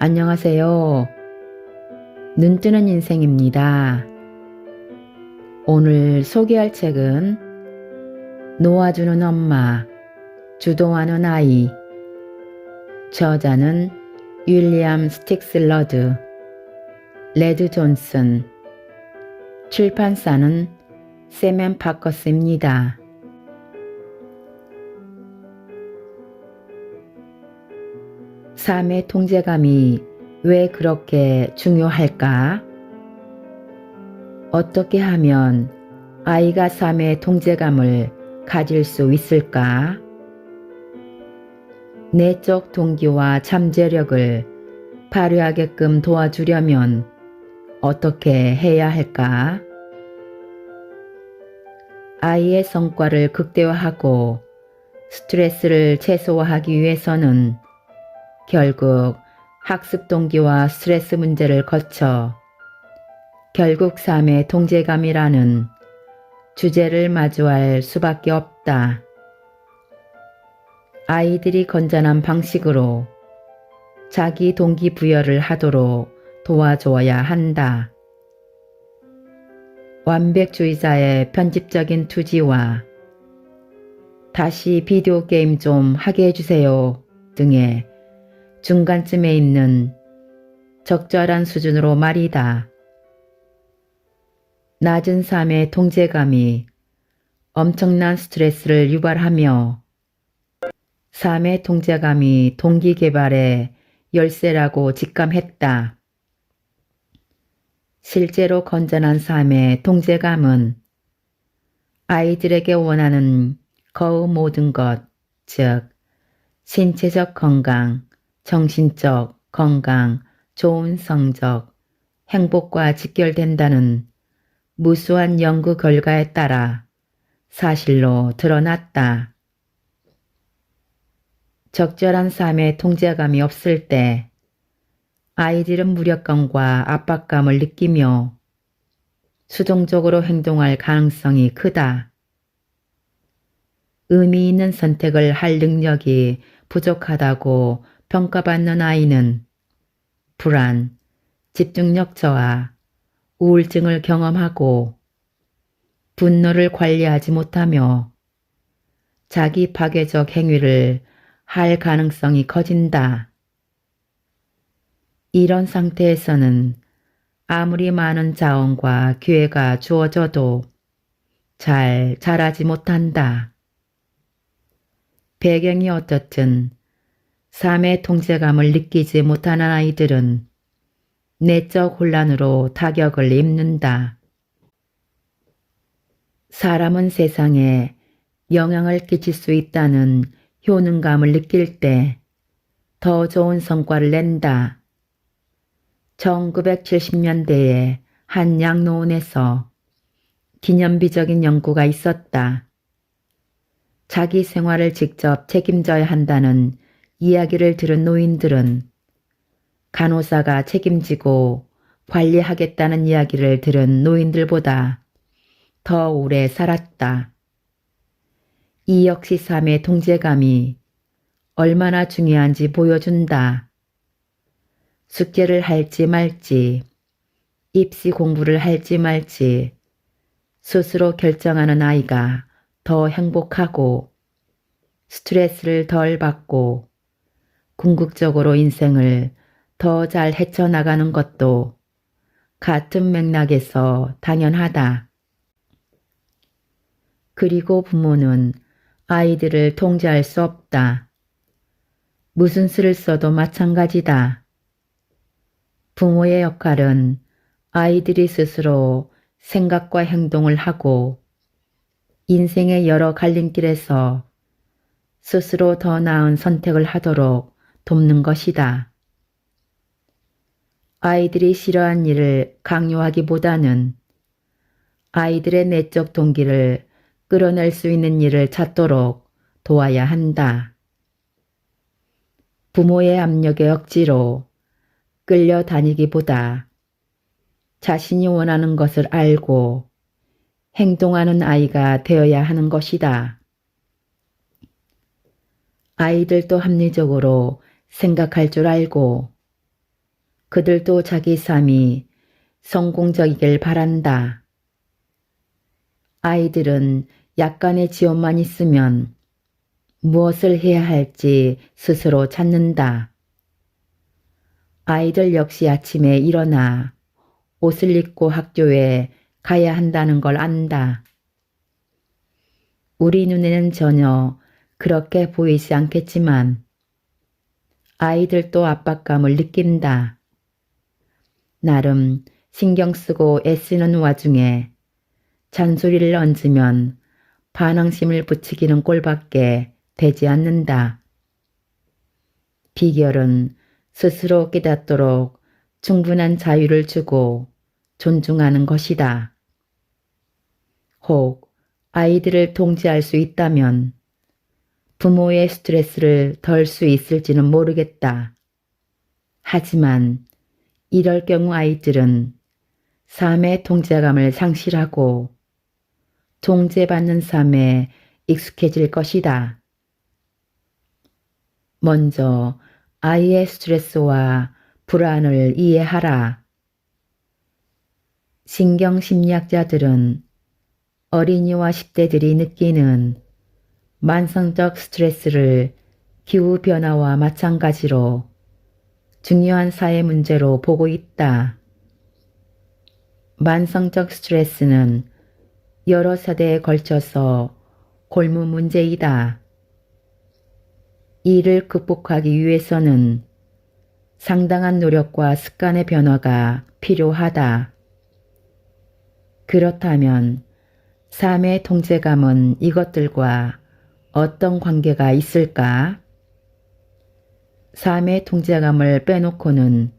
안녕하세요. 눈뜨는 인생입니다. 오늘 소개할 책은 놓아주는 엄마, 주동하는 아이. 저자는 윌리엄 스틱슬러드, 레드 존슨. 출판사는 샘앤파커스입니다. 삶의 통제감이 왜 그렇게 중요할까? 어떻게 하면 아이가 삶의 통제감을 가질 수 있을까? 내적 동기와 잠재력을 발휘하게끔 도와주려면 어떻게 해야 할까? 아이의 성과를 극대화하고 스트레스를 최소화하기 위해서는 결국 학습 동기와 스트레스 문제를 거쳐 결국 삶의 통제감이라는 주제를 마주할 수밖에 없다. 아이들이 건전한 방식으로 자기 동기부여를 하도록 도와줘야 한다. 완벽주의자의 편집적인 투지와 다시 비디오 게임 좀 하게 해주세요 등의 중간쯤에 있는 적절한 수준으로 말이다. 낮은 삶의 통제감이 엄청난 스트레스를 유발하며 삶의 통제감이 동기 개발의 열쇠라고 직감했다. 실제로 건전한 삶의 통제감은 아이들에게 원하는 그 모든 것, 즉 신체적 건강, 정신적 건강, 좋은 성적, 행복과 직결된다는 무수한 연구 결과에 따라 사실로 드러났다. 적절한 삶의 통제감이 없을 때 아이들은 무력감과 압박감을 느끼며 수동적으로 행동할 가능성이 크다. 의미 있는 선택을 할 능력이 부족하다고 평가받는 아이는 불안, 집중력 저하, 우울증을 경험하고 분노를 관리하지 못하며 자기 파괴적 행위를 할 가능성이 커진다. 이런 상태에서는 아무리 많은 자원과 기회가 주어져도 잘 자라지 못한다. 배경이 어떻든 삶의 통제감을 느끼지 못하는 아이들은 내적 혼란으로 타격을 입는다. 사람은 세상에 영향을 끼칠 수 있다는 효능감을 느낄 때 더 좋은 성과를 낸다. 1970년대에 한 양로원에서 기념비적인 연구가 있었다. 자기 생활을 직접 책임져야 한다는 이야기를 들은 노인들은 간호사가 책임지고 관리하겠다는 이야기를 들은 노인들보다 더 오래 살았다. 이 역시 삶의 통제감이 얼마나 중요한지 보여준다. 숙제를 할지 말지, 입시 공부를 할지 말지 스스로 결정하는 아이가 더 행복하고 스트레스를 덜 받고 궁극적으로 인생을 더 잘 헤쳐나가는 것도 같은 맥락에서 당연하다. 그리고 부모는 아이들을 통제할 수 없다. 무슨 수를 써도 마찬가지다. 부모의 역할은 아이들이 스스로 생각과 행동을 하고 인생의 여러 갈림길에서 스스로 더 나은 선택을 하도록 돕는 것이다. 아이들이 싫어하는 일을 강요하기보다는 아이들의 내적 동기를 끌어낼 수 있는 일을 찾도록 도와야 한다. 부모의 압력에 억지로 끌려다니기보다 자신이 원하는 것을 알고 행동하는 아이가 되어야 하는 것이다. 아이들도 합리적으로 생각할 줄 알고 그들도 자기 삶이 성공적이길 바란다. 아이들은 약간의 지원만 있으면 무엇을 해야 할지 스스로 찾는다. 아이들 역시 아침에 일어나 옷을 입고 학교에 가야 한다는 걸 안다. 우리 눈에는 전혀 그렇게 보이지 않겠지만 아이들도 압박감을 느낀다. 나름 신경 쓰고 애쓰는 와중에 잔소리를 얹으면 반항심을 부추기는 꼴밖에 되지 않는다. 비결은 스스로 깨닫도록 충분한 자유를 주고 존중하는 것이다. 혹 아이들을 통제할 수 있다면 부모의 스트레스를 덜 수 있을지는 모르겠다. 하지만 이럴 경우 아이들은 삶의 통제감을 상실하고 통제받는 삶에 익숙해질 것이다. 먼저 아이의 스트레스와 불안을 이해하라. 신경심리학자들은 어린이와 10대들이 느끼는 만성적 스트레스를 기후변화와 마찬가지로 중요한 사회 문제로 보고 있다. 만성적 스트레스는 여러 세대에 걸쳐서 골무 문제이다. 이를 극복하기 위해서는 상당한 노력과 습관의 변화가 필요하다. 그렇다면 삶의 통제감은 이것들과 어떤 관계가 있을까? 삶의 통제감을 빼놓고는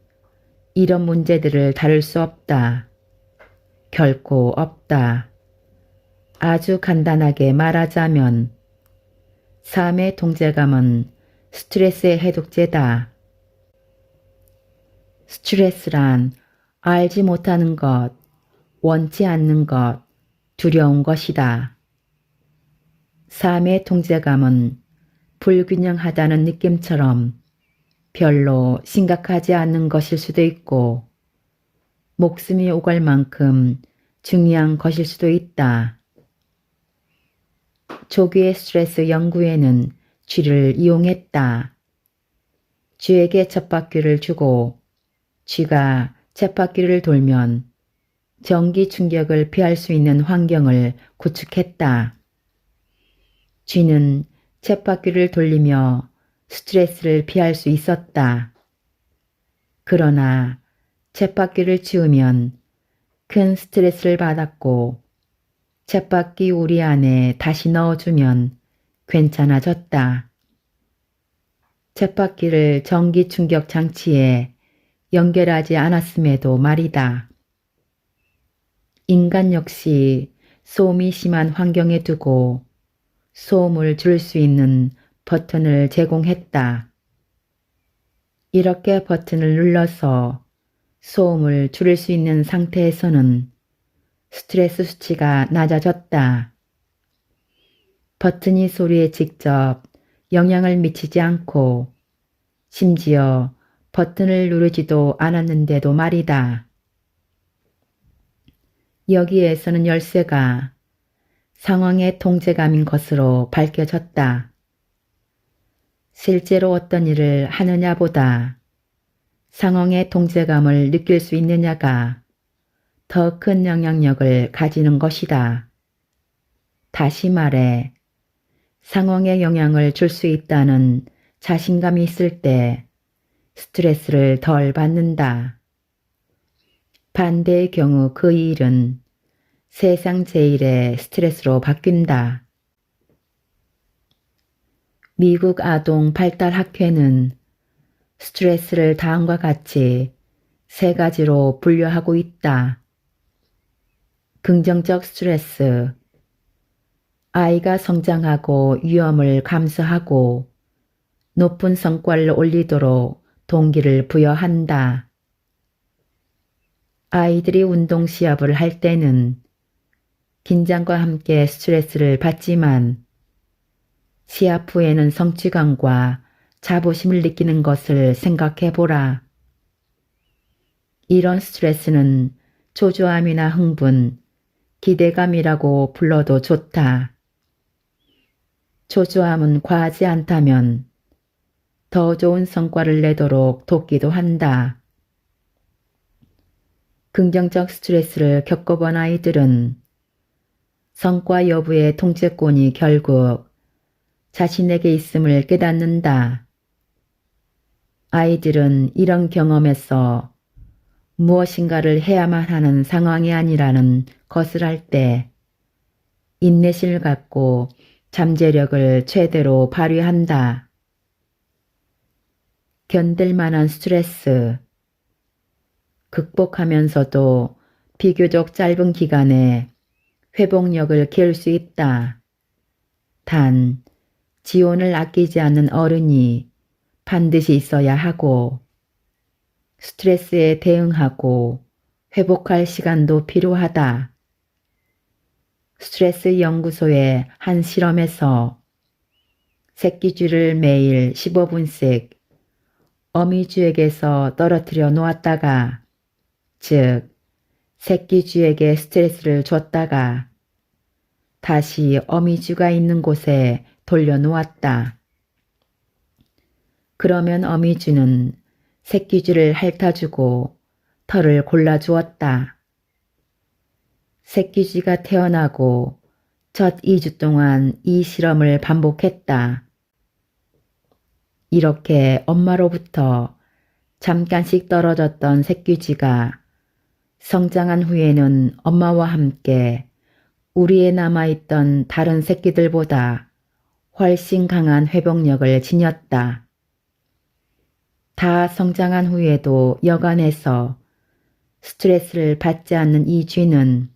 이런 문제들을 다룰 수 없다. 결코 없다. 아주 간단하게 말하자면 삶의 통제감은 스트레스의 해독제다. 스트레스란 알지 못하는 것, 원치 않는 것, 두려운 것이다. 삶의 통제감은 불균형하다는 느낌처럼 별로 심각하지 않은 것일 수도 있고 목숨이 오갈 만큼 중요한 것일 수도 있다. 조기의 스트레스 연구에는 쥐를 이용했다. 쥐에게 쳇바퀴를 주고 쥐가 쳇바퀴를 돌면 전기 충격을 피할 수 있는 환경을 구축했다. 쥐는 쳇바퀴를 돌리며 스트레스를 피할 수 있었다. 그러나 쳇바퀴를 치우면 큰 스트레스를 받았고 쳇바퀴 우리 안에 다시 넣어주면 괜찮아졌다. 쳇바퀴를 전기 충격 장치에 연결하지 않았음에도 말이다. 인간 역시 소음이 심한 환경에 두고 소음을 줄일 수 있는 버튼을 제공했다. 이렇게 버튼을 눌러서 소음을 줄일 수 있는 상태에서는 스트레스 수치가 낮아졌다. 버튼이 소리에 직접 영향을 미치지 않고 심지어 버튼을 누르지도 않았는데도 말이다. 여기에서는 열쇠가 상황의 통제감인 것으로 밝혀졌다. 실제로 어떤 일을 하느냐보다 상황의 통제감을 느낄 수 있느냐가 더 큰 영향력을 가지는 것이다. 다시 말해 상황에 영향을 줄 수 있다는 자신감이 있을 때 스트레스를 덜 받는다. 반대의 경우 그 일은 세상 제일의 스트레스로 바뀐다. 미국 아동 발달 학회는 스트레스를 다음과 같이 세 가지로 분류하고 있다. 긍정적 스트레스, 아이가 성장하고 위험을 감수하고 높은 성과를 올리도록 동기를 부여한다. 아이들이 운동 시합을 할 때는 긴장과 함께 스트레스를 받지만 시합 후에는 성취감과 자부심을 느끼는 것을 생각해 보라. 이런 스트레스는 초조함이나 흥분, 기대감이라고 불러도 좋다. 초조함은 과하지 않다면 더 좋은 성과를 내도록 돕기도 한다. 긍정적 스트레스를 겪어본 아이들은 성과 여부의 통제권이 결국 자신에게 있음을 깨닫는다. 아이들은 이런 경험에서 무엇인가를 해야만 하는 상황이 아니라는 것을 알 때 인내심을 갖고 잠재력을 최대로 발휘한다. 견딜 만한 스트레스, 극복하면서도 비교적 짧은 기간에 회복력을 키울 수 있다. 단, 지원을 아끼지 않는 어른이 반드시 있어야 하고 스트레스에 대응하고 회복할 시간도 필요하다. 스트레스 연구소의 한 실험에서 새끼쥐를 매일 15분씩 어미쥐에게서 떨어뜨려 놓았다가, 즉 새끼쥐에게 스트레스를 줬다가 다시 어미쥐가 있는 곳에 돌려놓았다. 그러면 어미쥐는 새끼쥐를 핥아주고 털을 골라주었다. 새끼쥐가 태어나고 첫 2주 동안 이 실험을 반복했다. 이렇게 엄마로부터 잠깐씩 떨어졌던 새끼쥐가 성장한 후에는 엄마와 함께 우리에 남아있던 다른 새끼들보다 훨씬 강한 회복력을 지녔다. 다 성장한 후에도 여간해서 스트레스를 받지 않는 이 쥐는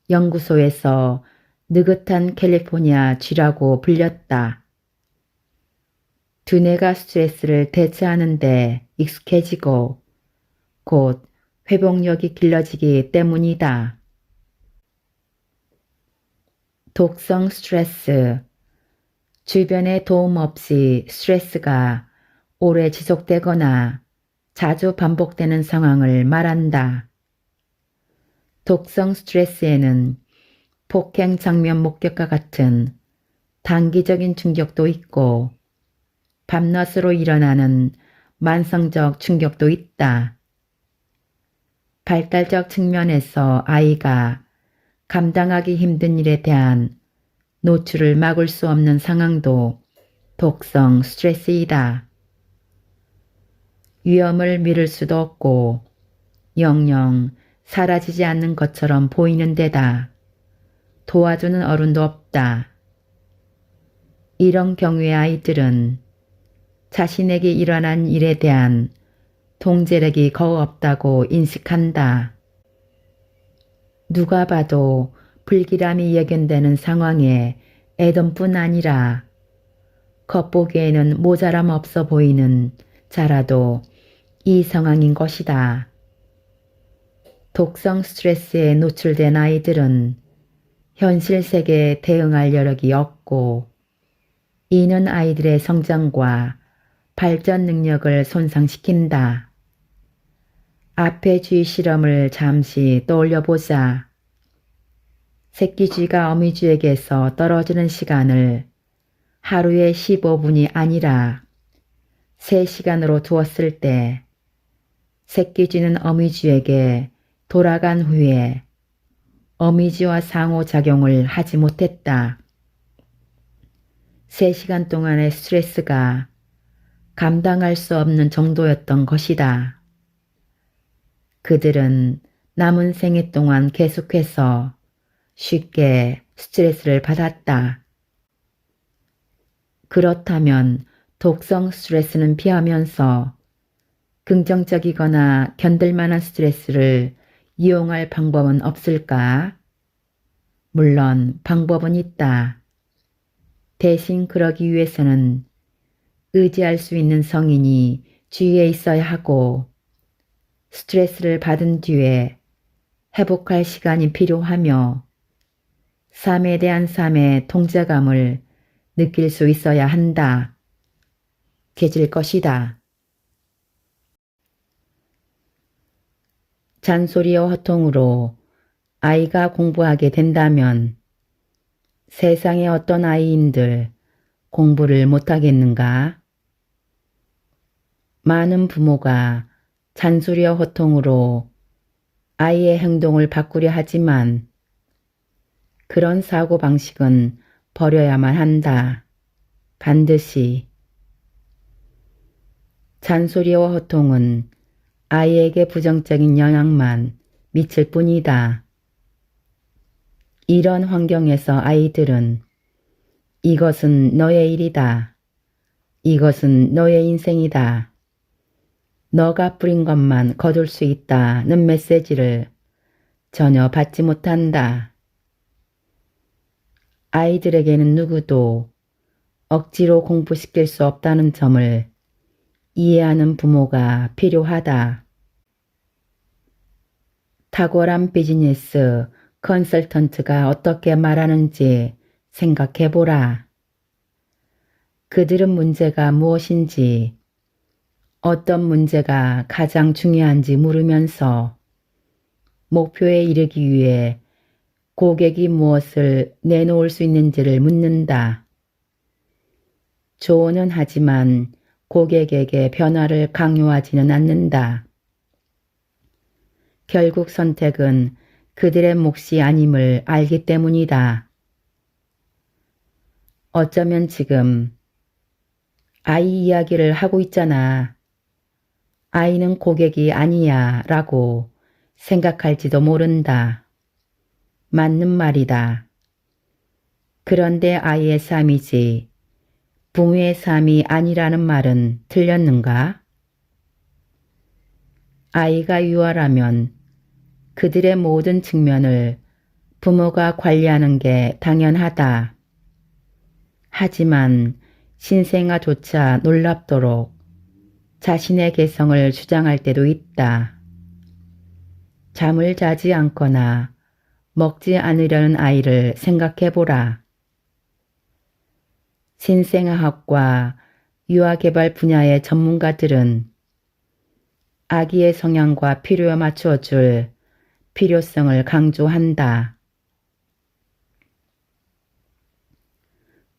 연구소에서 느긋한 캘리포니아 쥐라고 불렸다. 두뇌가 스트레스를 대처하는데 익숙해지고 곧 회복력이 길러지기 때문이다. 독성 스트레스, 주변의 도움 없이 스트레스가 오래 지속되거나 자주 반복되는 상황을 말한다. 독성 스트레스에는 폭행 장면 목격과 같은 단기적인 충격도 있고 밤낮으로 일어나는 만성적 충격도 있다. 발달적 측면에서 아이가 감당하기 힘든 일에 대한 노출을 막을 수 없는 상황도 독성 스트레스이다. 위험을 미룰 수도 없고 영영 사라지지 않는 것처럼 보이는 데다 도와주는 어른도 없다. 이런 경우의 아이들은 자신에게 일어난 일에 대한 통제력이 거의 없다고 인식한다. 누가 봐도 불길함이 예견되는 상황에 애던 뿐 아니라 겉보기에는 모자람 없어 보이는 자라도 이 상황인 것이다. 독성 스트레스에 노출된 아이들은 현실 세계에 대응할 여력이 없고 이는 아이들의 성장과 발전 능력을 손상시킨다. 앞의 쥐 실험을 잠시 떠올려보자. 새끼쥐가 어미쥐에게서 떨어지는 시간을 하루에 15분이 아니라 3시간으로 두었을 때 새끼쥐는 어미쥐에게 돌아간 후에 어미쥐와 상호작용을 하지 못했다. 3시간 동안의 스트레스가 감당할 수 없는 정도였던 것이다. 그들은 남은 생애 동안 계속해서 쉽게 스트레스를 받았다. 그렇다면 독성 스트레스는 피하면서 긍정적이거나 견딜 만한 스트레스를 이용할 방법은 없을까? 물론 방법은 있다. 대신 그러기 위해서는 의지할 수 있는 성인이 주위에 있어야 하고 스트레스를 받은 뒤에 회복할 시간이 필요하며 삶에 대한 삶의 통제감을 느낄 수 있어야 한다. 깨질 것이다. 잔소리와 호통으로 아이가 공부하게 된다면 세상의 어떤 아이인들 공부를 못하겠는가? 많은 부모가 잔소리와 호통으로 아이의 행동을 바꾸려 하지만 그런 사고방식은 버려야만 한다. 반드시. 잔소리와 호통은 아이에게 부정적인 영향만 미칠 뿐이다. 이런 환경에서 아이들은 이것은 너의 일이다. 이것은 너의 인생이다. 너가 뿌린 것만 거둘 수 있다는 메시지를 전혀 받지 못한다. 아이들에게는 누구도 억지로 공부시킬 수 없다는 점을 이해하는 부모가 필요하다. 탁월한 비즈니스 컨설턴트가 어떻게 말하는지 생각해보라. 그들은 문제가 무엇인지, 어떤 문제가 가장 중요한지 물으면서 목표에 이르기 위해 고객이 무엇을 내놓을 수 있는지를 묻는다. 조언은 하지만 고객에게 변화를 강요하지는 않는다. 결국 선택은 그들의 몫이 아님을 알기 때문이다. 어쩌면 지금 아이 이야기를 하고 있잖아. 아이는 고객이 아니야 라고 생각할지도 모른다. 맞는 말이다. 그런데 아이의 삶이지 부모의 삶이 아니라는 말은 틀렸는가? 아이가 유아라면 그들의 모든 측면을 부모가 관리하는 게 당연하다. 하지만 신생아조차 놀랍도록 자신의 개성을 주장할 때도 있다. 잠을 자지 않거나 먹지 않으려는 아이를 생각해보라. 신생아학과 유아개발 분야의 전문가들은 아기의 성향과 필요에 맞춰줄 필요성을 강조한다.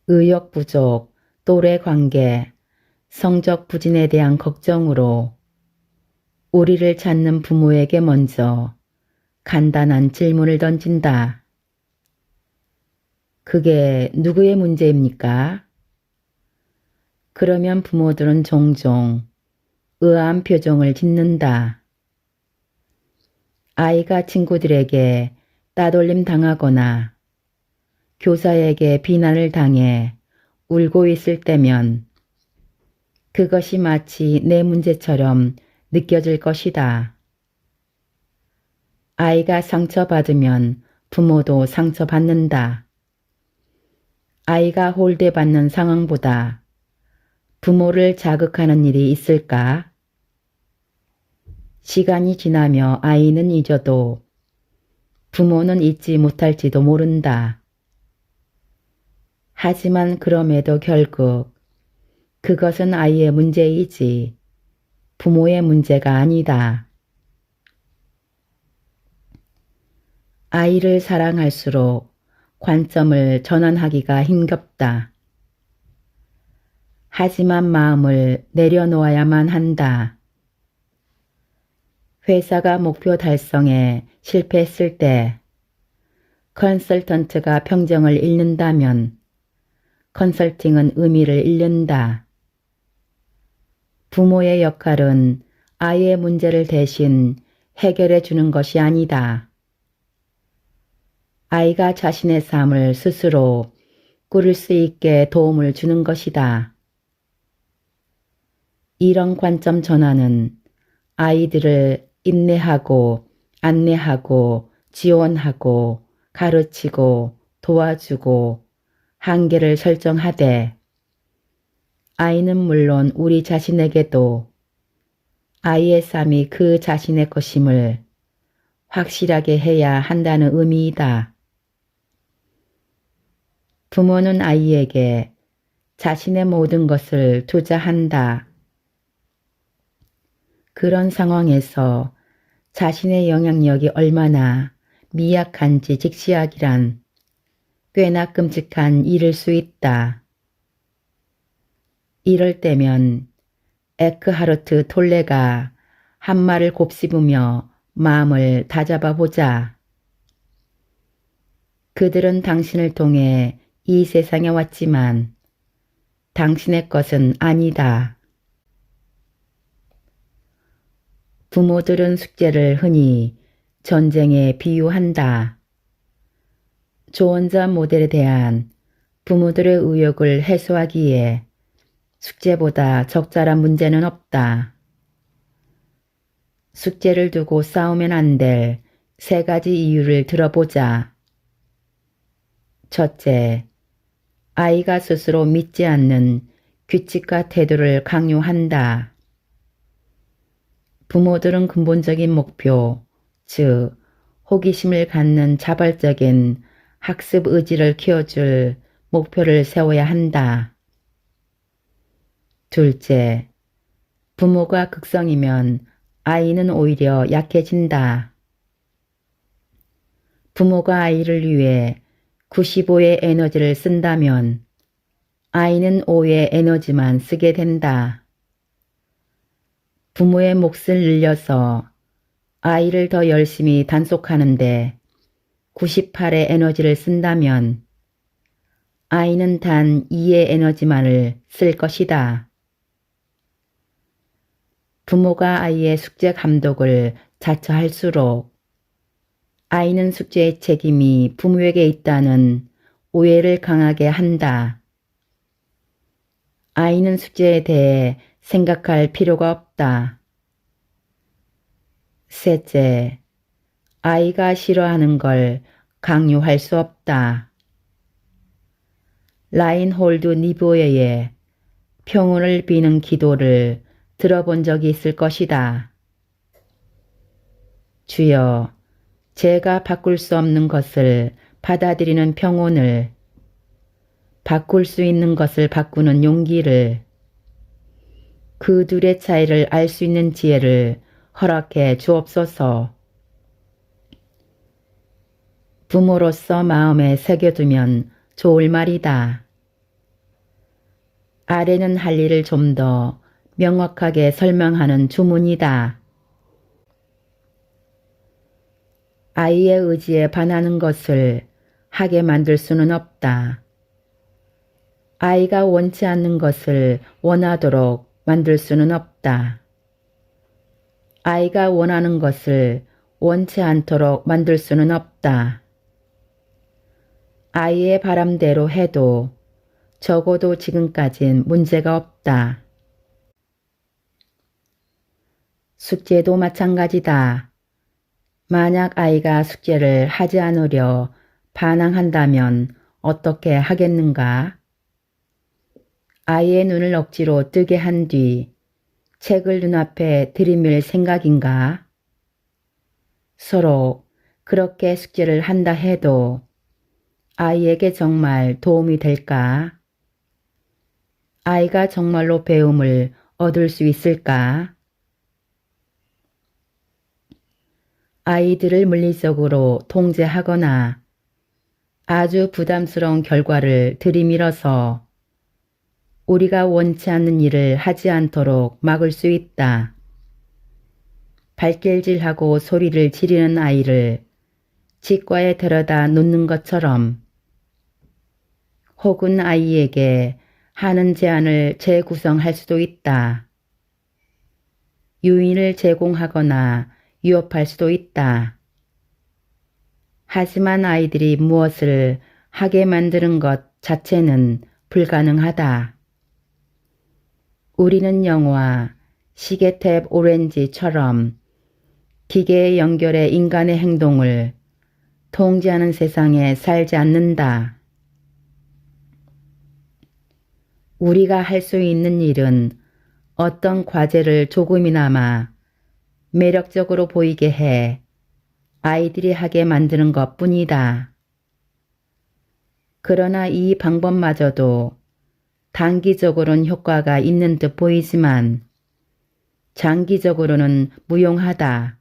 의욕 부족, 또래 관계, 성적 부진에 대한 걱정으로 우리를 찾는 부모에게 먼저 간단한 질문을 던진다. 그게 누구의 문제입니까? 그러면 부모들은 종종 의아한 표정을 짓는다. 아이가 친구들에게 따돌림 당하거나 교사에게 비난을 당해 울고 있을 때면 그것이 마치 내 문제처럼 느껴질 것이다. 아이가 상처받으면 부모도 상처받는다. 아이가 홀대받는 상황보다 부모를 자극하는 일이 있을까? 시간이 지나며 아이는 잊어도 부모는 잊지 못할지도 모른다. 하지만 그럼에도 결국 그것은 아이의 문제이지 부모의 문제가 아니다. 아이를 사랑할수록 관점을 전환하기가 힘겹다. 하지만 마음을 내려놓아야만 한다. 회사가 목표 달성에 실패했을 때 컨설턴트가 평정을 잃는다면 컨설팅은 의미를 잃는다. 부모의 역할은 아이의 문제를 대신 해결해 주는 것이 아니다. 아이가 자신의 삶을 스스로 꾸릴 수 있게 도움을 주는 것이다. 이런 관점 전환은 아이들을 인내하고 안내하고 지원하고 가르치고 도와주고 한계를 설정하되 아이는 물론 우리 자신에게도 아이의 삶이 그 자신의 것임을 확실하게 해야 한다는 의미이다. 부모는 아이에게 자신의 모든 것을 투자한다. 그런 상황에서 자신의 영향력이 얼마나 미약한지 직시하기란 꽤나 끔찍한 일일 수 있다. 이럴 때면 에크하르트 톨레가 한 말을 곱씹으며 마음을 다잡아 보자. 그들은 당신을 통해 이 세상에 왔지만 당신의 것은 아니다. 부모들은 숙제를 흔히 전쟁에 비유한다. 조언자 모델에 대한 부모들의 의욕을 해소하기에 숙제보다 적절한 문제는 없다. 숙제를 두고 싸우면 안 될 3가지 이유를 들어보자. 첫째, 아이가 스스로 믿지 않는 규칙과 태도를 강요한다. 부모들은 근본적인 목표, 즉 호기심을 갖는 자발적인 학습 의지를 키워줄 목표를 세워야 한다. 둘째, 부모가 극성이면 아이는 오히려 약해진다. 부모가 아이를 위해 95의 에너지를 쓴다면 아이는 5의 에너지만 쓰게 된다. 부모의 몫을 늘려서 아이를 더 열심히 단속하는데 98의 에너지를 쓴다면 아이는 단 2의 에너지만을 쓸 것이다. 부모가 아이의 숙제 감독을 자처할수록 아이는 숙제의 책임이 부모에게 있다는 오해를 강하게 한다. 아이는 숙제에 대해 생각할 필요가 없다. 셋째, 아이가 싫어하는 걸 강요할 수 없다. 라인홀드 니보에의 평온을 비는 기도를 들어본 적이 있을 것이다. 주여, 제가 바꿀 수 없는 것을 받아들이는 평온을, 바꿀 수 있는 것을 바꾸는 용기를, 그 둘의 차이를 알 수 있는 지혜를 허락해 주옵소서. 부모로서 마음에 새겨두면 좋을 말이다. 아래는 할 일을 좀 더 명확하게 설명하는 주문이다. 아이의 의지에 반하는 것을 하게 만들 수는 없다. 아이가 원치 않는 것을 원하도록 만들 수는 없다. 아이가 원하는 것을 원치 않도록 만들 수는 없다. 아이의 바람대로 해도 적어도 지금까진 문제가 없다. 숙제도 마찬가지다. 만약 아이가 숙제를 하지 않으려 반항한다면 어떻게 하겠는가? 아이의 눈을 억지로 뜨게 한 뒤 책을 눈앞에 들이밀 생각인가? 서로 그렇게 숙제를 한다 해도 아이에게 정말 도움이 될까? 아이가 정말로 배움을 얻을 수 있을까? 아이들을 물리적으로 통제하거나 아주 부담스러운 결과를 들이밀어서 우리가 원치 않는 일을 하지 않도록 막을 수 있다. 발길질하고 소리를 지르는 아이를 치과에 데려다 놓는 것처럼, 혹은 아이에게 하는 제안을 재구성할 수도 있다. 유인을 제공하거나 유업할 수도 있다. 하지만 아이들이 무엇을 하게 만드는 것 자체는 불가능하다. 우리는 영화 시계탭 오렌지처럼 기계에 연결해 인간의 행동을 통제하는 세상에 살지 않는다. 우리가 할 수 있는 일은 어떤 과제를 조금이나마 매력적으로 보이게 해 아이들이 하게 만드는 것뿐이다. 그러나 이 방법마저도 단기적으로는 효과가 있는 듯 보이지만 장기적으로는 무용하다.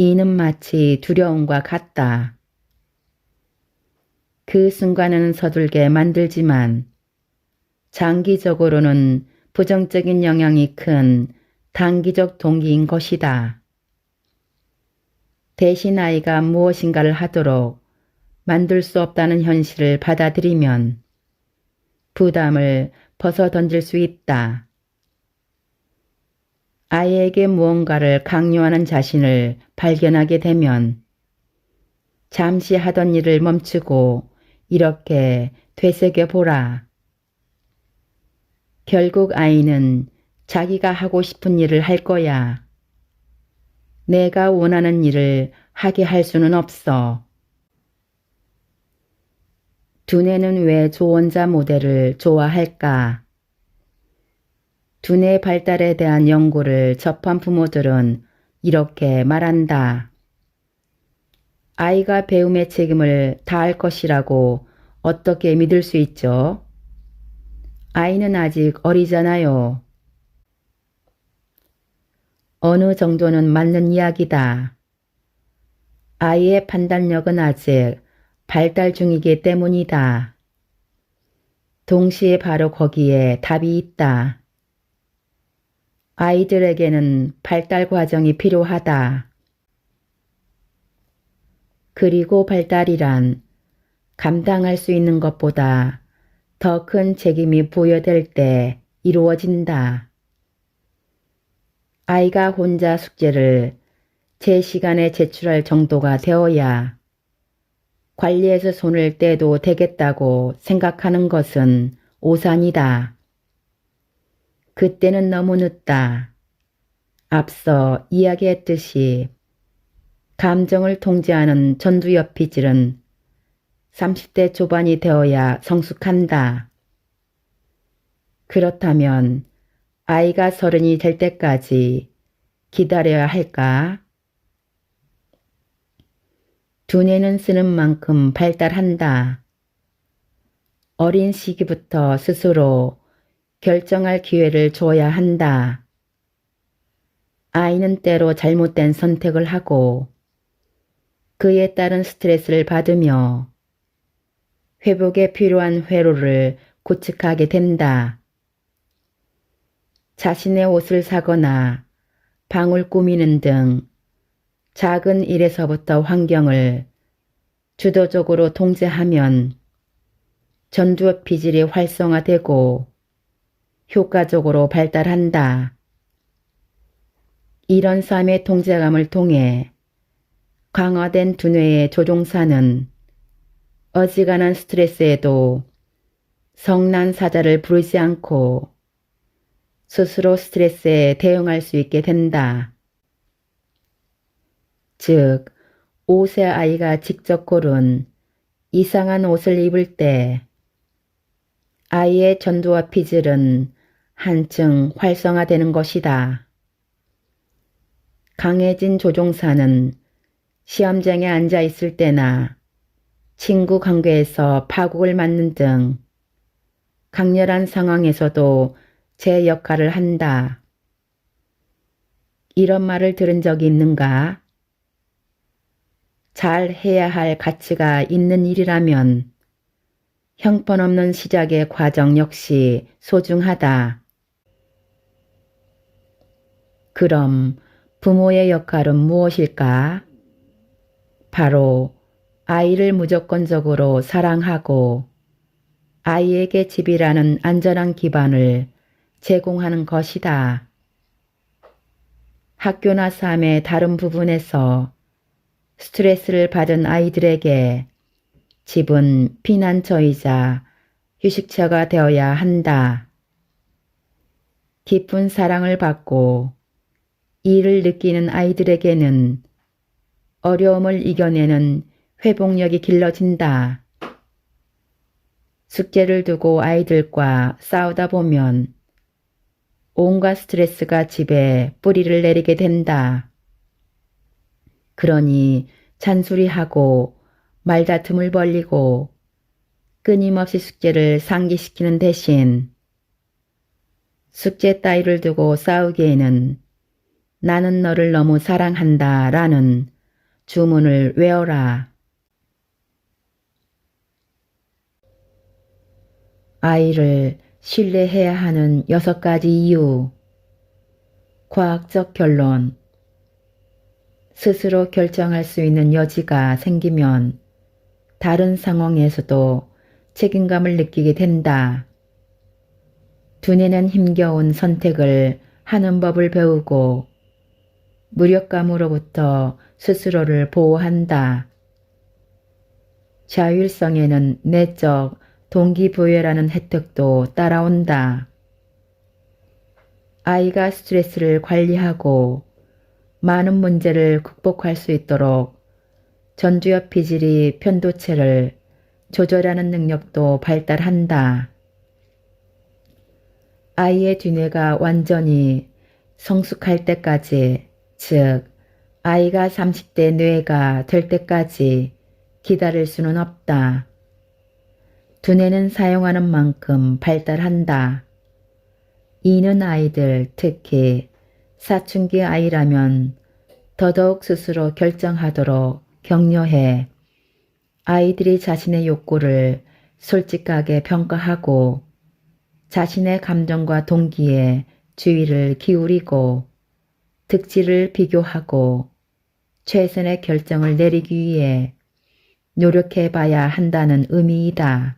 이는 마치 두려움과 같다. 그 순간은 서툴게 만들지만 장기적으로는 부정적인 영향이 큰 단기적 동기인 것이다. 대신 아이가 무엇인가를 하도록 만들 수 없다는 현실을 받아들이면 부담을 벗어 던질 수 있다. 아이에게 무언가를 강요하는 자신을 발견하게 되면 잠시 하던 일을 멈추고 이렇게 되새겨보라. 결국 아이는 자기가 하고 싶은 일을 할 거야. 내가 원하는 일을 하게 할 수는 없어. 두뇌는 왜 조언자 모델을 좋아할까? 두뇌 발달에 대한 연구를 접한 부모들은 이렇게 말한다. 아이가 배움의 책임을 다할 것이라고 어떻게 믿을 수 있죠? 아이는 아직 어리잖아요. 어느 정도는 맞는 이야기다. 아이의 판단력은 아직 발달 중이기 때문이다. 동시에 바로 거기에 답이 있다. 아이들에게는 발달 과정이 필요하다. 그리고 발달이란 감당할 수 있는 것보다 더 큰 책임이 부여될 때 이루어진다. 아이가 혼자 숙제를 제 시간에 제출할 정도가 되어야 관리에서 손을 떼도 되겠다고 생각하는 것은 오산이다. 그때는 너무 늦다. 앞서 이야기했듯이 감정을 통제하는 전두엽피질은 30대 초반이 되어야 성숙한다. 그렇다면 아이가 30이 될 때까지 기다려야 할까? 두뇌는 쓰는 만큼 발달한다. 어린 시기부터 스스로 결정할 기회를 줘야 한다. 아이는 때로 잘못된 선택을 하고 그에 따른 스트레스를 받으며 회복에 필요한 회로를 구축하게 된다. 자신의 옷을 사거나 방을 꾸미는 등 작은 일에서부터 환경을 주도적으로 통제하면 전두엽피질이 활성화되고 효과적으로 발달한다. 이런 삶의 통제감을 통해 강화된 두뇌의 조종사는 어지간한 스트레스에도 성난사자를 부르지 않고 스스로 스트레스에 대응할 수 있게 된다. 즉, 옷의 아이가 직접 고른 이상한 옷을 입을 때 아이의 전두와 피질은 한층 활성화되는 것이다. 강해진 조종사는 시험장에 앉아 있을 때나 친구 관계에서 파국을 맞는 등 강렬한 상황에서도 제 역할을 한다. 이런 말을 들은 적이 있는가? 잘 해야 할 가치가 있는 일이라면 형편없는 시작의 과정 역시 소중하다. 그럼 부모의 역할은 무엇일까? 바로 아이를 무조건적으로 사랑하고 아이에게 집이라는 안전한 기반을 제공하는 것이다. 학교나 삶의 다른 부분에서 스트레스를 받은 아이들에게 집은 피난처이자 휴식처가 되어야 한다. 깊은 사랑을 받고 이를 느끼는 아이들에게는 어려움을 이겨내는 회복력이 길러진다. 숙제를 두고 아이들과 싸우다 보면 온갖 스트레스가 집에 뿌리를 내리게 된다. 그러니 잔소리하고 말다툼을 벌이고 끊임없이 숙제를 상기시키는 대신 숙제 따위를 두고 싸우기에는 나는 너를 너무 사랑한다 라는 주문을 외워라. 아이를 신뢰해야 하는 6가지 이유. 과학적 결론. 스스로 결정할 수 있는 여지가 생기면 다른 상황에서도 책임감을 느끼게 된다. 두뇌는 힘겨운 선택을 하는 법을 배우고 무력감으로부터 스스로를 보호한다. 자율성에는 내적 동기부여라는 혜택도 따라온다. 아이가 스트레스를 관리하고 많은 문제를 극복할 수 있도록 전두엽 비질이 편도체를 조절하는 능력도 발달한다. 아이의 두뇌가 완전히 성숙할 때까지, 즉 아이가 30대 뇌가 될 때까지 기다릴 수는 없다. 두뇌는 사용하는 만큼 발달한다. 이는 아이들, 특히 사춘기 아이라면 더더욱 스스로 결정하도록 격려해 아이들이 자신의 욕구를 솔직하게 평가하고 자신의 감정과 동기에 주의를 기울이고 득실을 비교하고 최선의 결정을 내리기 위해 노력해 봐야 한다는 의미이다.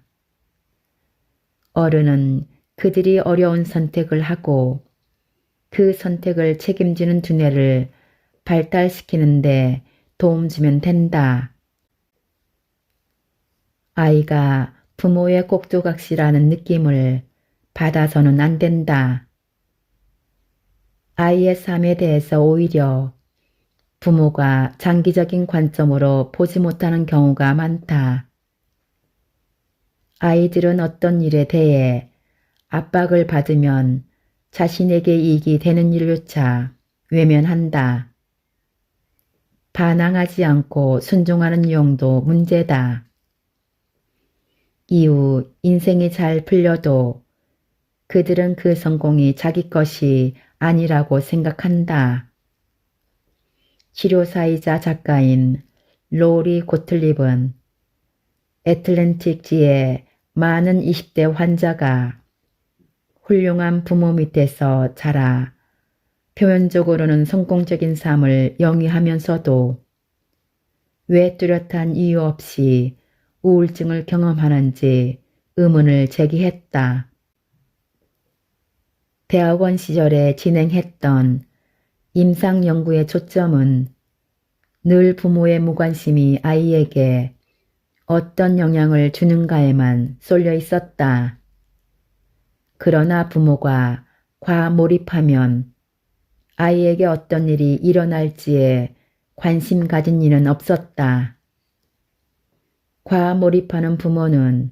어른은 그들이 어려운 선택을 하고 그 선택을 책임지는 두뇌를 발달시키는데 도움 주면 된다. 아이가 부모의 꼭두각시라는 느낌을 받아서는 안 된다. 아이의 삶에 대해서 오히려 부모가 장기적인 관점으로 보지 못하는 경우가 많다. 아이들은 어떤 일에 대해 압박을 받으면 자신에게 이익이 되는 일조차 외면한다. 반항하지 않고 순종하는 유형도 문제다. 이후 인생이 잘 풀려도 그들은 그 성공이 자기 것이 아니라고 생각한다. 치료사이자 작가인 로리 고틀립은 애틀랜틱지의 많은 20대 환자가 훌륭한 부모 밑에서 자라 표면적으로는 성공적인 삶을 영위하면서도 왜 뚜렷한 이유 없이 우울증을 경험하는지 의문을 제기했다. 대학원 시절에 진행했던 임상 연구의 초점은 늘 부모의 무관심이 아이에게 어떤 영향을 주는가에만 쏠려 있었다. 그러나 부모가 과몰입하면 아이에게 어떤 일이 일어날지에 관심 가진 이는 없었다. 과몰입하는 부모는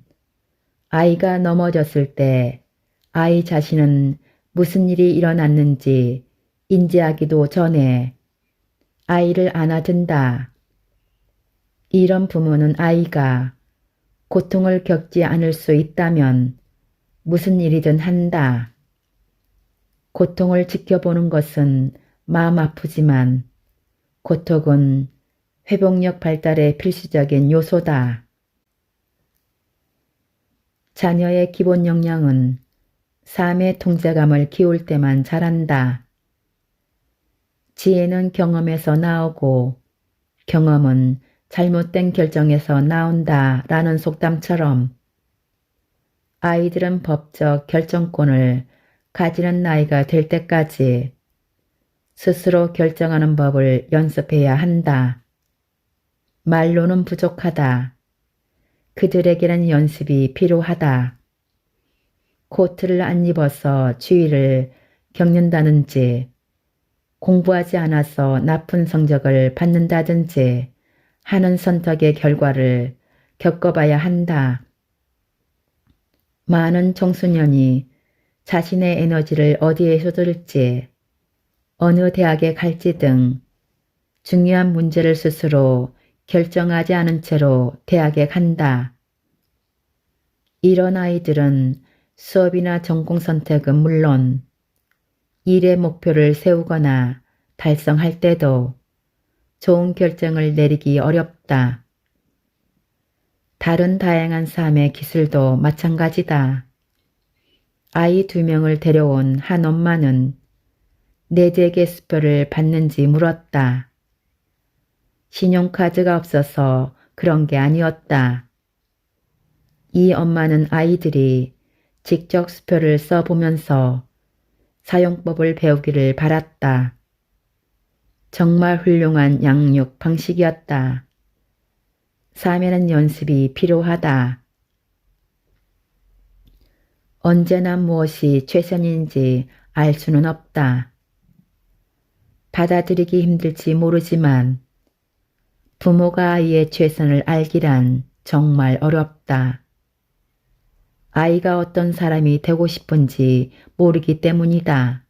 아이가 넘어졌을 때 아이 자신은 무슨 일이 일어났는지 인지하기도 전에 아이를 안아든다. 이런 부모는 아이가 고통을 겪지 않을 수 있다면 무슨 일이든 한다. 고통을 지켜보는 것은 마음 아프지만 고통은 회복력 발달의 필수적인 요소다. 자녀의 기본 역량은 삶의 통제감을 키울 때만 자란다. 지혜는 경험에서 나오고 경험은 잘못된 결정에서 나온다 라는 속담처럼 아이들은 법적 결정권을 가지는 나이가 될 때까지 스스로 결정하는 법을 연습해야 한다. 말로는 부족하다. 그들에게는 연습이 필요하다. 코트를 안 입어서 추위를 겪는다든지 공부하지 않아서 나쁜 성적을 받는다든지 하는 선택의 결과를 겪어봐야 한다. 많은 청소년이 자신의 에너지를 어디에 쏟을지, 어느 대학에 갈지 등 중요한 문제를 스스로 결정하지 않은 채로 대학에 간다. 이런 아이들은 수업이나 전공 선택은 물론 일의 목표를 세우거나 달성할 때도 좋은 결정을 내리기 어렵다. 다른 다양한 삶의 기술도 마찬가지다. 아이 2명을 데려온 한 엄마는 내재계 수표를 받는지 물었다. 신용카드가 없어서 그런 게 아니었다. 이 엄마는 아이들이 직접 수표를 써보면서 사용법을 배우기를 바랐다. 정말 훌륭한 양육 방식이었다. 사면은 연습이 필요하다. 언제나 무엇이 최선인지 알 수는 없다. 받아들이기 힘들지 모르지만 부모가 아이의 최선을 알기란 정말 어렵다. 아이가 어떤 사람이 되고 싶은지 모르기 때문이다.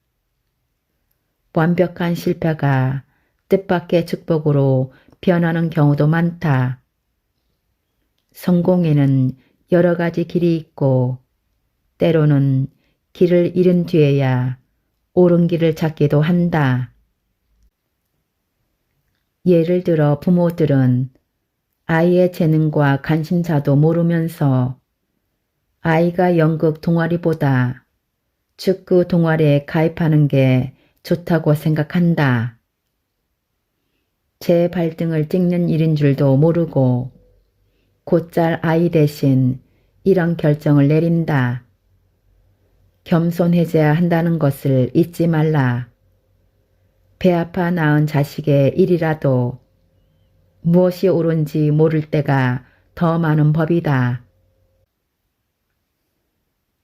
완벽한 실패가 뜻밖의 축복으로 변하는 경우도 많다. 성공에는 여러 가지 길이 있고 때로는 길을 잃은 뒤에야 옳은 길을 찾기도 한다. 예를 들어 부모들은 아이의 재능과 관심사도 모르면서 아이가 연극 동아리보다 축구 동아리에 가입하는 게 좋다고 생각한다. 제 발등을 찍는 일인 줄도 모르고 곧잘 아이 대신 이런 결정을 내린다. 겸손해져야 한다는 것을 잊지 말라. 배 아파 낳은 자식의 일이라도 무엇이 옳은지 모를 때가 더 많은 법이다.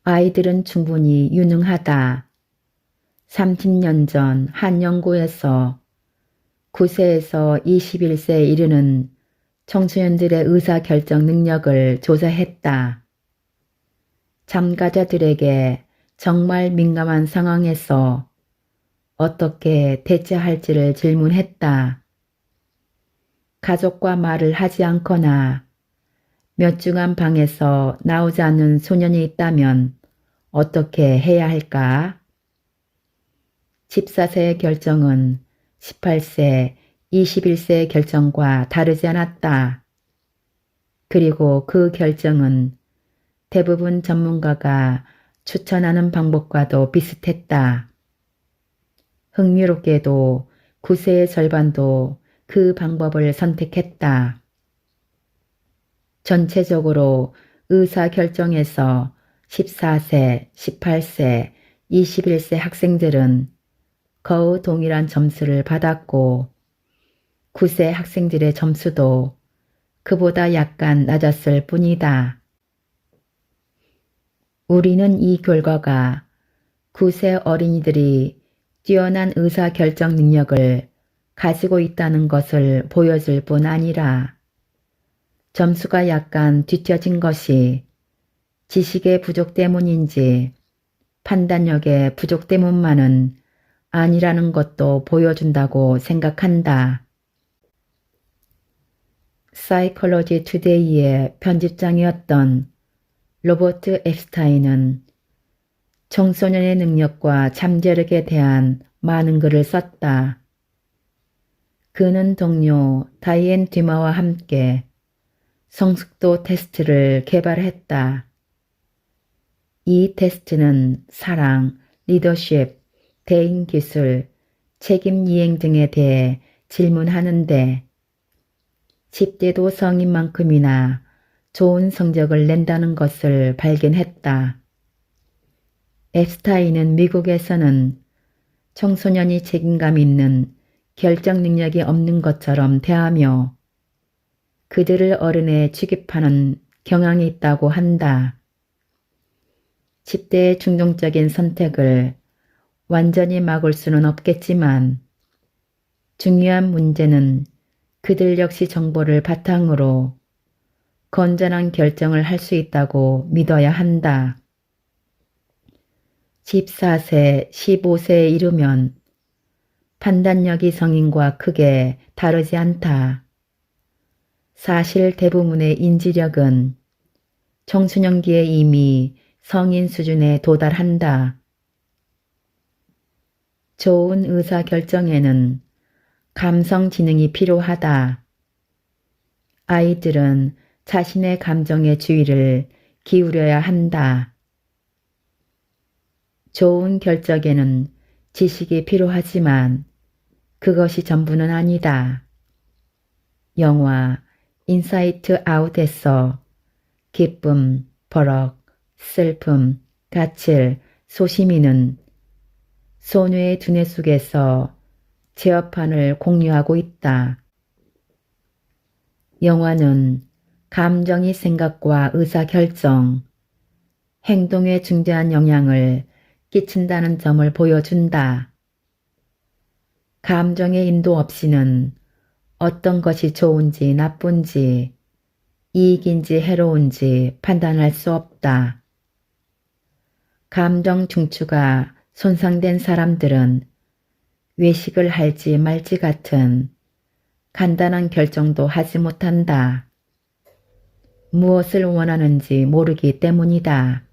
아이들은 충분히 유능하다. 30년 전 한 연구에서 9세에서 21세에 이르는 청소년들의 의사결정 능력을 조사했다. 참가자들에게 정말 민감한 상황에서 어떻게 대처할지를 질문했다. 가족과 말을 하지 않거나 몇 주간 방에서 나오지 않는 소년이 있다면 어떻게 해야 할까? 14세의 결정은 18세, 21세의 결정과 다르지 않았다. 그리고 그 결정은 대부분 전문가가 추천하는 방법과도 비슷했다. 흥미롭게도 9세의 절반도 그 방법을 선택했다. 전체적으로 의사결정에서 14세, 18세, 21세 학생들은 거의 동일한 점수를 받았고 9세 학생들의 점수도 그보다 약간 낮았을 뿐이다. 우리는 이 결과가 9세 어린이들이 뛰어난 의사결정 능력을 가지고 있다는 것을 보여줄 뿐 아니라 점수가 약간 뒤처진 것이 지식의 부족 때문인지 판단력의 부족 때문만은 아니라는 것도 보여준다고 생각한다. 사이콜로지 투데이의 편집장이었던 로버트 앱스타인은 청소년의 능력과 잠재력에 대한 많은 글을 썼다. 그는 동료 다이앤 듀마와 함께 성숙도 테스트를 개발했다. 이 테스트는 사랑, 리더십, 대인 기술, 책임 이행 등에 대해 질문하는데 10대도 성인만큼이나 좋은 성적을 낸다는 것을 발견했다. 앱스타인은 미국에서는 청소년이 책임감 있는 결정 능력이 없는 것처럼 대하며 그들을 어른에 취급하는 경향이 있다고 한다. 10대의 중동적인 선택을 완전히 막을 수는 없겠지만 중요한 문제는 그들 역시 정보를 바탕으로 건전한 결정을 할 수 있다고 믿어야 한다. 14세, 15세에 이르면 판단력이 성인과 크게 다르지 않다. 사실 대부분의 인지력은 청소년기에 이미 성인 수준에 도달한다. 좋은 의사결정에는 감성 지능이 필요하다. 아이들은 자신의 감정에 주의를 기울여야 한다. 좋은 결정에는 지식이 필요하지만 그것이 전부는 아니다. 영화 인사이트 아웃에서 기쁨, 버럭, 슬픔, 가칠, 소시민은 소녀의 두뇌 속에서 제어판을 공유하고 있다. 영화는 감정이 생각과 의사결정, 행동에 중대한 영향을 끼친다는 점을 보여준다. 감정의 인도 없이는 어떤 것이 좋은지 나쁜지, 이익인지 해로운지 판단할 수 없다. 감정 중추가 손상된 사람들은 외식을 할지 말지 같은 간단한 결정도 하지 못한다. 무엇을 원하는지 모르기 때문이다.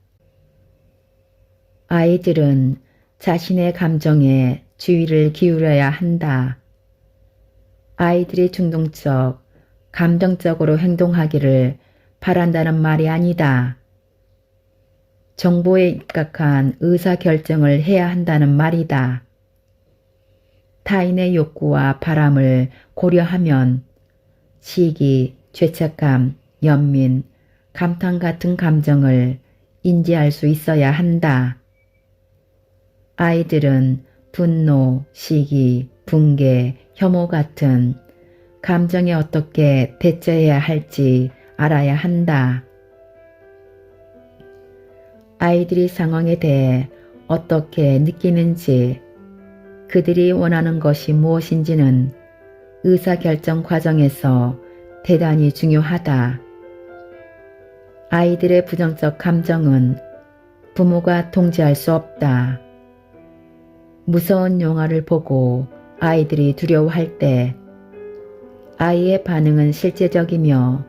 아이들은 자신의 감정에 주의를 기울여야 한다. 아이들이 충동적, 감정적으로 행동하기를 바란다는 말이 아니다. 정보에 입각한 의사결정을 해야 한다는 말이다. 타인의 욕구와 바람을 고려하면 시기, 죄책감, 연민, 감탄 같은 감정을 인지할 수 있어야 한다. 아이들은 분노, 시기, 붕괴, 혐오 같은 감정에 어떻게 대처해야 할지 알아야 한다. 아이들이 상황에 대해 어떻게 느끼는지, 그들이 원하는 것이 무엇인지는 의사결정 과정에서 대단히 중요하다. 아이들의 부정적 감정은 부모가 통제할 수 없다. 무서운 영화를 보고 아이들이 두려워할 때 아이의 반응은 실제적이며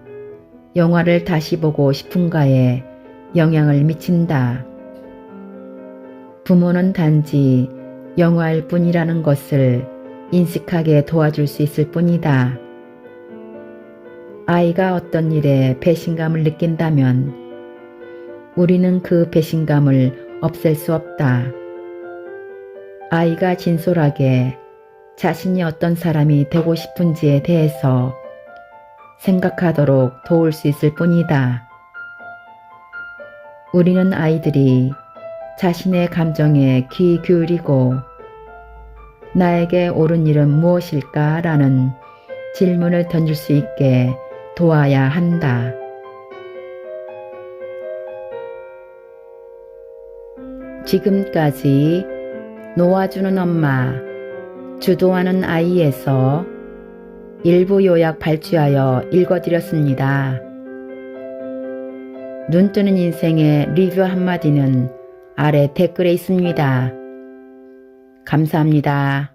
영화를 다시 보고 싶은가에 영향을 미친다. 부모는 단지 영화일 뿐이라는 것을 인식하게 도와줄 수 있을 뿐이다. 아이가 어떤 일에 배신감을 느낀다면 우리는 그 배신감을 없앨 수 없다. 아이가 진솔하게 자신이 어떤 사람이 되고 싶은지에 대해서 생각하도록 도울 수 있을 뿐이다. 우리는 아이들이 자신의 감정에 귀 기울이고 나에게 옳은 일은 무엇일까? 라는 질문을 던질 수 있게 도와야 한다. 지금까지 놓아주는 엄마, 주도하는 아이에서 일부 요약 발췌하여 읽어드렸습니다. 눈뜨는 인생의 리뷰 한마디는 아래 댓글에 있습니다. 감사합니다.